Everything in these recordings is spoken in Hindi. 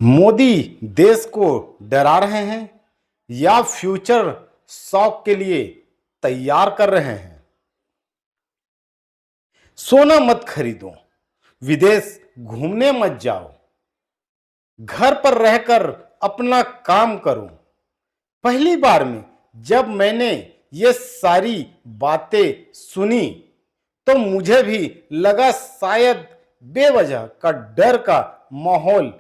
मोदी देश को डरा रहे हैं या फ्यूचर शॉक के लिए तैयार कर रहे हैं। सोना मत खरीदो, विदेश घूमने मत जाओ, घर पर रहकर अपना काम करो। पहली बार में जब मैंने ये सारी बातें सुनी तो मुझे भी लगा शायद बेवजह का डर का माहौल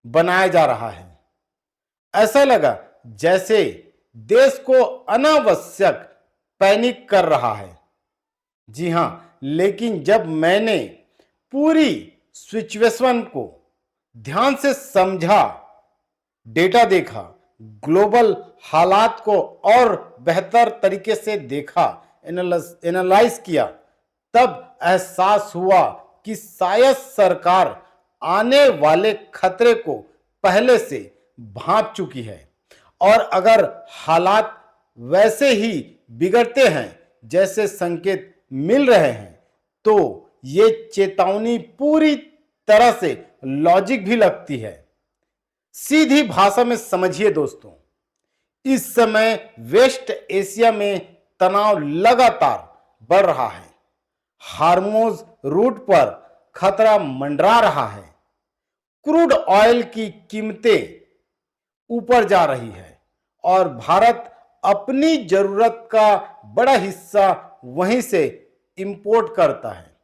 बनाया जा रहा है। ऐसा लगा जैसे देश को अनावश्यक पैनिक कर रहा है। जी हां, लेकिन जब मैंने पूरी सिचुएशन को ध्यान से समझा, डेटा देखा, ग्लोबल हालात को और बेहतर तरीके से देखा, एनालाइज किया, तब एहसास हुआ कि शायद सरकार आने वाले खतरे को पहले से भांप चुकी है और अगर हालात वैसे ही बिगड़ते हैं जैसे संकेत मिल रहे हैं तो ये चेतावनी पूरी तरह से लॉजिक भी लगती है। सीधी भाषा में समझिए दोस्तों, इस समय वेस्ट एशिया में तनाव लगातार बढ़ रहा है। हार्मोज रूट पर खतरा मंडरा रहा है। क्रूड ऑयल की कीमतें ऊपर जा रही है और भारत अपनी जरूरत का बड़ा हिस्सा वहीं से इंपोर्ट करता है।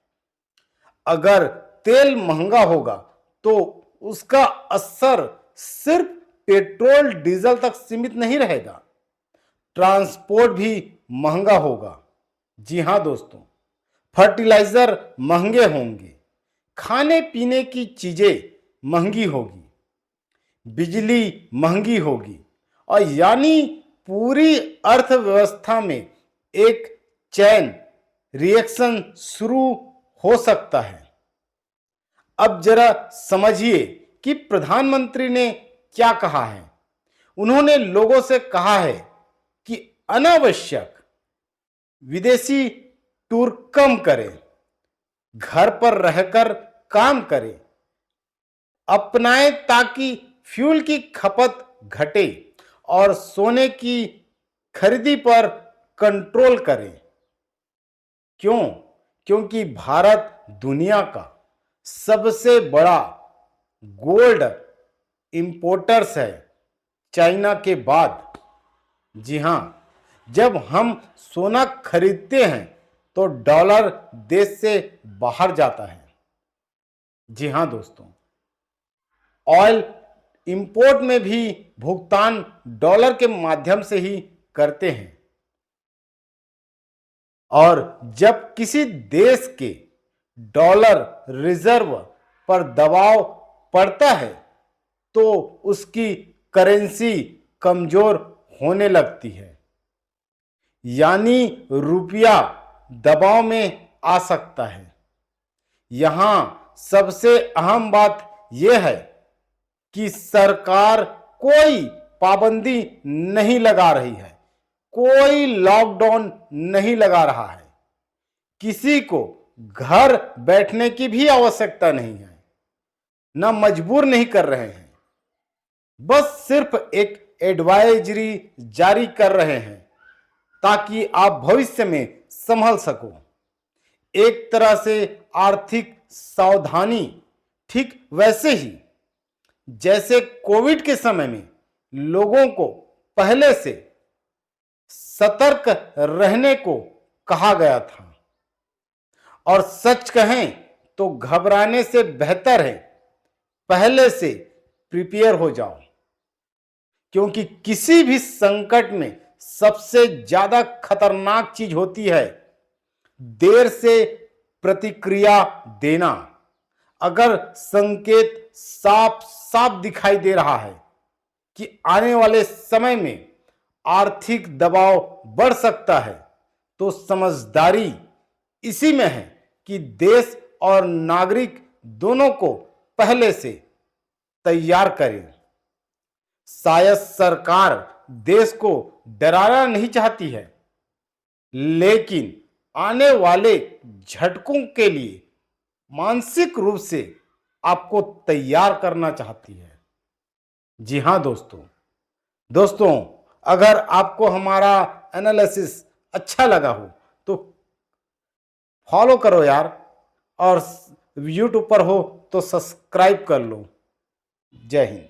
अगर तेल महंगा होगा तो उसका असर सिर्फ पेट्रोल डीजल तक सीमित नहीं रहेगा, ट्रांसपोर्ट भी महंगा होगा। जी हां दोस्तों, फर्टिलाइजर महंगे होंगे, खाने पीने की चीजें महंगी होगी, बिजली महंगी होगी और यानी पूरी अर्थव्यवस्था में एक चैन रिएक्शन शुरू हो सकता है। अब जरा समझिए कि प्रधानमंत्री ने क्या कहा है। उन्होंने लोगों से कहा है कि अनावश्यक विदेशी टूर कम करें, घर पर रहकर काम करें, अपनाएं ताकि फ्यूल की खपत घटे और सोने की खरीदी पर कंट्रोल करें। क्यों? क्योंकि भारत दुनिया का सबसे बड़ा गोल्ड इंपोर्टर्स है, चाइना के बाद। जी हां, जब हम सोना खरीदते हैं तो डॉलर देश से बाहर जाता है। जी हां दोस्तों, ऑयल इंपोर्ट में भी भुगतान डॉलर के माध्यम से ही करते हैं और जब किसी देश के डॉलर रिजर्व पर दबाव पड़ता है तो उसकी करेंसी कमजोर होने लगती है, यानी रुपया दबाव में आ सकता है। यहां सबसे अहम बात यह है कि सरकार कोई पाबंदी नहीं लगा रही है, कोई लॉकडाउन नहीं लगा रहा है, किसी को घर बैठने की भी आवश्यकता नहीं है, ना मजबूर नहीं कर रहे हैं, बस सिर्फ एक एडवाइजरी जारी कर रहे हैं ताकि आप भविष्य में संभल सको। एक तरह से आर्थिक सावधानी, ठीक वैसे ही जैसे कोविड के समय में लोगों को पहले से सतर्क रहने को कहा गया था। और सच कहें तो घबराने से बेहतर है पहले से प्रिपेयर हो जाओ, क्योंकि किसी भी संकट में सबसे ज्यादा खतरनाक चीज होती है देर से प्रतिक्रिया देना। अगर संकेत साफ साफ दिखाई दे रहा है कि आने वाले समय में आर्थिक दबाव बढ़ सकता है तो समझदारी इसी में है कि देश और नागरिक दोनों को पहले से तैयार करें। शायद सरकार देश को डराना नहीं चाहती है, लेकिन आने वाले झटकों के लिए मानसिक रूप से आपको तैयार करना चाहती है। जी हाँ दोस्तों, अगर आपको हमारा एनालिसिस अच्छा लगा हो तो फॉलो करो यार, और यूट्यूब पर हो तो सब्सक्राइब कर लो। जय हिंद।